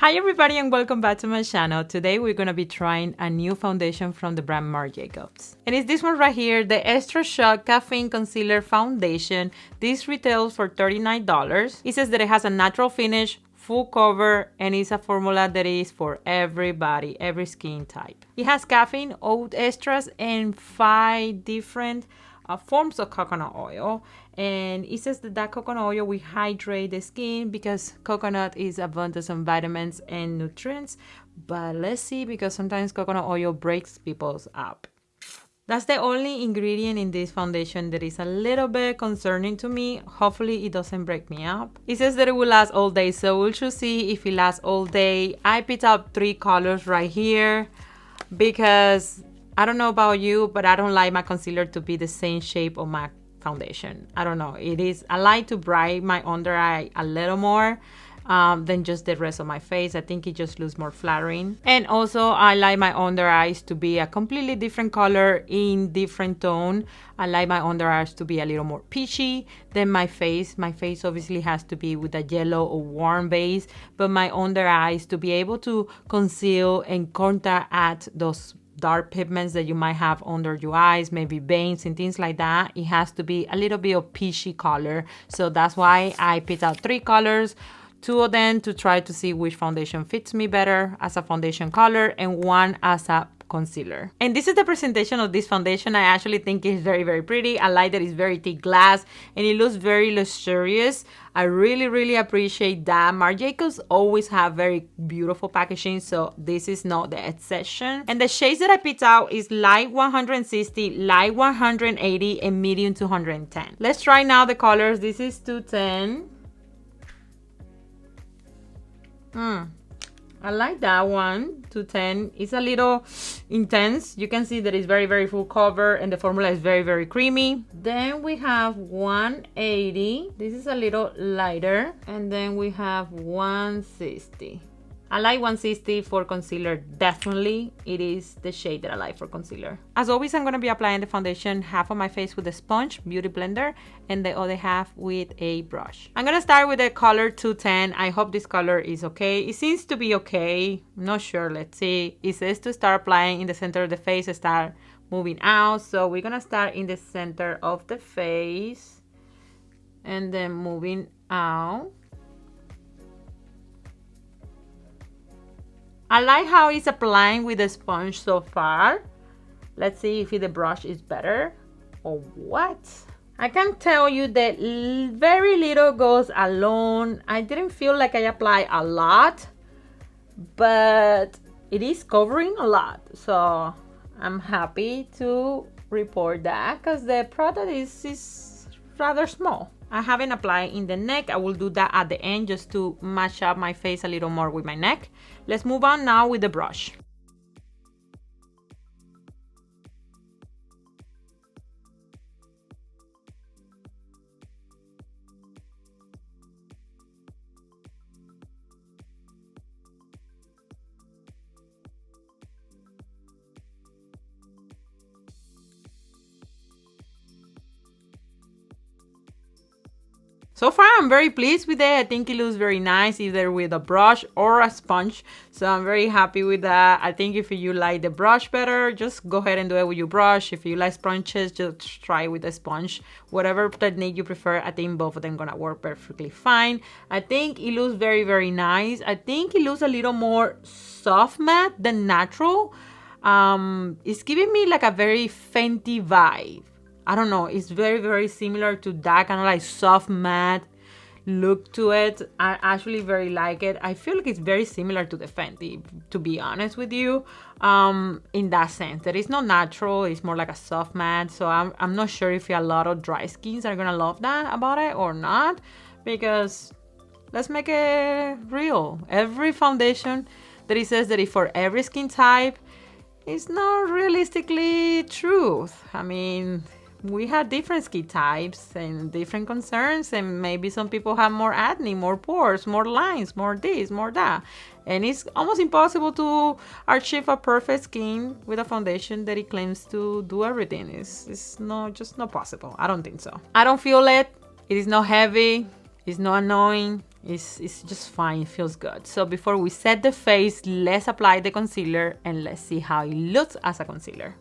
Hi everybody and welcome back to my channel. Today we're going to be trying a new foundation from the brand MARC JACOBS. And it's this one right here, the Extra Shot Caffeine Concealer Foundation. This retails for $39. It says that it has a natural finish, full cover, and it's a formula that is for everybody, every skin type. It has caffeine, oat extras, and 5 different forms of coconut oil, and it says that coconut oil will hydrate the skin because coconut is abundant in vitamins and nutrients. But let's see, because sometimes coconut oil breaks people's up. That's the only ingredient in this foundation that is a little bit concerning to me. Hopefully it doesn't break me up. It says that it will last all day, so we'll just see if it lasts all day. I picked up 3 colors right here because I don't know about you, but I don't like my concealer to be the same shape of my foundation. I don't know. I like to brighten my under eye a little more than just the rest of my face. I think it just looks more flattering. And also I like my under eyes to be a completely different color in different tone. I like my under eyes to be a little more peachy than my face. My face obviously has to be with a yellow or warm base, but my under eyes to be able to conceal and counteract those dark pigments that you might have under your eyes, maybe veins and things like that. It has to be a little bit of peachy color. So that's why I picked out 3 colors, 2 of them to try to see which foundation fits me better as a foundation color and 1 as a concealer. And this is the presentation of this foundation. I actually think it's very, very pretty. I like that it's very thick glass and it looks very luxurious. I really appreciate that. MARC JACOBS always have very beautiful packaging, so this is not the exception. And the shades that I picked out is light 160, light 180, and medium 210. Let's try now the colors. This is 210. I like that one, 210. It's a little intense. You can see that it's very full cover and the formula is very creamy. Then we have 180. This is a little lighter. And then we have 160. I like 160 for concealer, definitely. It is the shade that I like for concealer. As always, I'm going to be applying the foundation half on my face with a sponge, beauty blender, and the other half with a brush. I'm going to start with the color 210. I hope this color is okay. It seems to be okay. I'm not sure. Let's see. It says to start applying in the center of the face, start moving out. So we're going to start in the center of the face and then moving out. I like how it's applying with the sponge so far. Let's see if the brush is better or what. I can tell you that very little goes alone. I didn't feel like I applied a lot, but it is covering a lot. So I'm happy to report that because the product is rather small. I haven't applied in the neck. I will do that at the end just to match up my face a little more with my neck. Let's move on now with the brush. So far, I'm very pleased with it. I think it looks very nice, either with a brush or a sponge. So I'm very happy with that. I think if you like the brush better, just go ahead and do it with your brush. If you like sponges, just try it with a sponge. Whatever technique you prefer, I think both of them gonna work perfectly fine. I think it looks very nice. I think it looks a little more soft matte than natural. It's giving me like a very Fenty vibe. I don't know, it's very similar to that kind of like soft matte look to it. I actually very like it. I feel like it's very similar to the Fenty, to be honest with you, in that sense. That it's not natural, it's more like a soft matte. So I'm not sure if a lot of dry skins are gonna love that about it or not, because let's make it real. Every foundation that it says that it's for every skin type is not realistically truth. I mean, we have different skin types and different concerns, and maybe some people have more acne, more pores, more lines, more this, more that. And it's almost impossible to achieve a perfect skin with a foundation that it claims to do everything. It's just not possible. I don't think so. I don't feel it. It is not heavy. It's not annoying. It's just fine, it feels good. So before we set the face, let's apply the concealer and let's see how it looks as a concealer.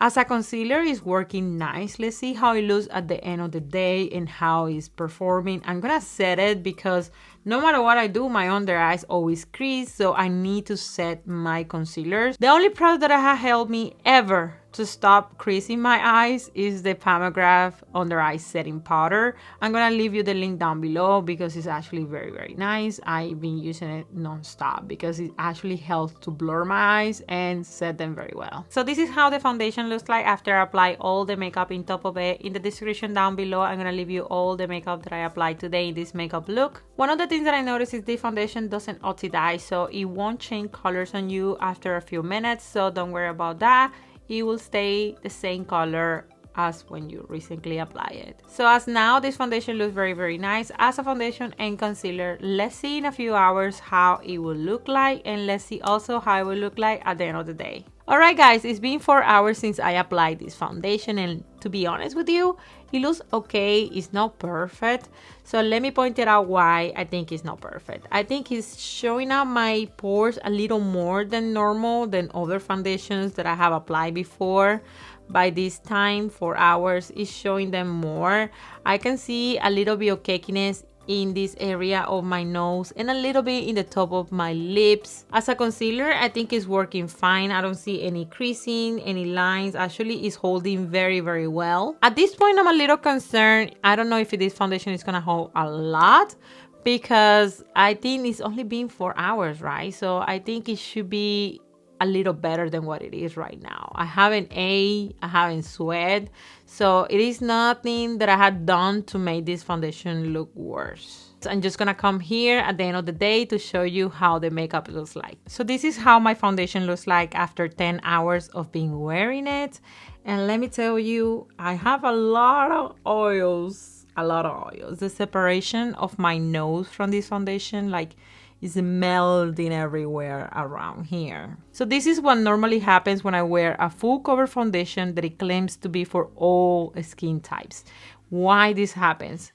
As a concealer, it's working nice. Let's see how it looks at the end of the day and how it's performing. I'm gonna set it because no matter what I do, my under eyes always crease, so I need to set my concealers. The only product that has helped me ever to stop creasing my eyes is the McGrath under eye setting powder. I'm gonna leave you the link down below because it's actually very nice. I've been using it non-stop because it actually helps to blur my eyes and set them very well. So this is how the foundation looks like after I apply all the makeup in top of it. In the description down below, I'm gonna leave you all the makeup that I applied today in this makeup look. One of the things that I noticed is the foundation doesn't oxidize, so it won't change colors on you after a few minutes, so don't worry about that. It will stay the same color as when you recently apply it. So as now, this foundation looks very nice as a foundation and concealer. Let's see in a few hours how it will look like, and let's see also how it will look like at the end of the day. Alright guys, it's been 4 hours since I applied this foundation, and to be honest with you, it looks okay. It's not perfect. So let me point it out why I think it's not perfect. I think it's showing out my pores a little more than normal than other foundations that I have applied before. By this time, 4 hours, is showing them more. I can see a little bit of cakiness in this area of my nose and a little bit in the top of my lips. As a concealer, I think it's working fine. I don't see any creasing, any lines. Actually, it's holding very well. At this point, I'm a little concerned. I don't know if this foundation is gonna hold a lot because I think it's only been 4 hours, right? So I think it should be a little better than what it is right now. I haven't sweat, so it is nothing that I had done to make this foundation look worse. So I'm just gonna come here at the end of the day to show you how the makeup looks like. So this is how my foundation looks like after 10 hours of being wearing it. And let me tell you, I have a lot of oils. The separation of my nose from this foundation, like, is melting everywhere around here. So this is what normally happens when I wear a full cover foundation that it claims to be for all skin types. Why this happens?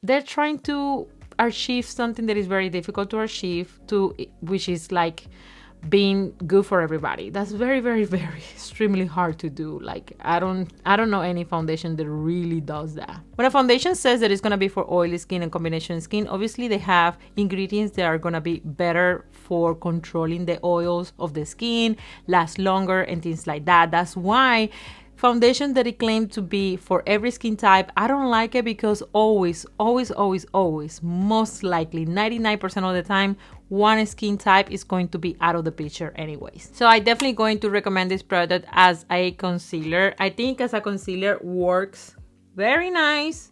They're trying to achieve something that is very difficult to achieve, which is like being good for everybody. That's very extremely hard to do. Like, I don't know any foundation that really does that. When a foundation says that it's gonna be for oily skin and combination skin, obviously they have ingredients that are gonna be better for controlling the oils of the skin, last longer and things like that. That's why foundation that it claimed to be for every skin type, I don't like it because always, most likely 99% of the time, one skin type is going to be out of the picture anyways. So I definitely going to recommend this product as a concealer. I think as a concealer works very nice.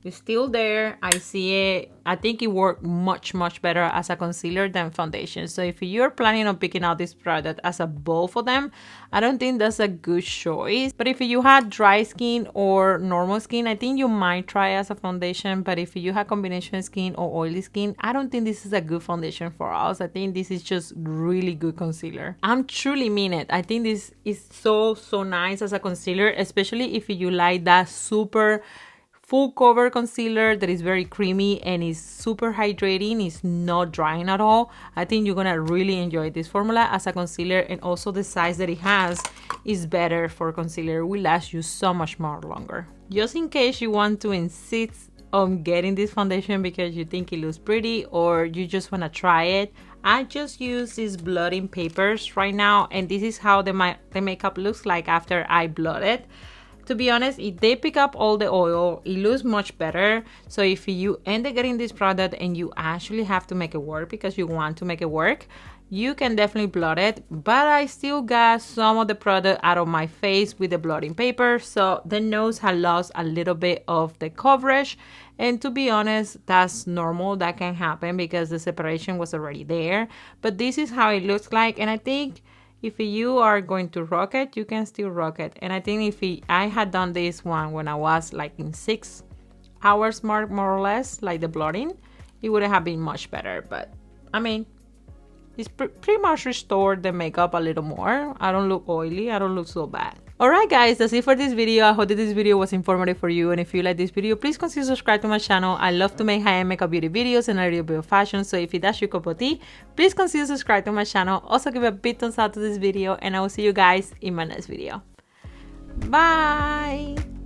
It's still there. I see it. I think it worked much better as a concealer than foundation. So if you're planning on picking out this product as a both of them, I don't think that's a good choice. But if you had dry skin or normal skin, I think you might try as a foundation. But if you have combination skin or oily skin, I don't think this is a good foundation for us. I think this is just really good concealer. I'm truly mean it. I think this is so nice as a concealer, especially if you like that super full cover concealer that is very creamy and is super hydrating. It's not drying at all. I think you're gonna really enjoy this formula as a concealer, and also the size that it has is better for concealer. It will last you so much more longer. Just in case you want to insist on getting this foundation because you think it looks pretty or you just want to try it, I just use these blotting papers right now, and this is how the makeup looks like after I blot it. To be honest, if they pick up all the oil, it looks much better. So if you end up getting this product and you actually have to make it work because you want to make it work, you can definitely blot it. But I still got some of the product out of my face with the blotting paper, so the nose has lost a little bit of the coverage. And to be honest, that's normal. That can happen because the separation was already there. But this is how it looks like, and I think if you are going to rock it, you can still rock it. And I think I had done this one when I was like in 6 hours mark, more or less, like the blotting, it wouldn't have been much better. But I mean, it's pretty much restored the makeup a little more. I don't look oily. I don't look so bad. Alright guys, that's it for this video. I hope that this video was informative for you, and if you like this video, please consider subscribe to my channel. I love to make high-end makeup beauty videos and a little bit of fashion, so if that's your cup of tea, please consider subscribe to my channel. Also give a big thumbs up to this video, and I will see you guys in my next video. Bye!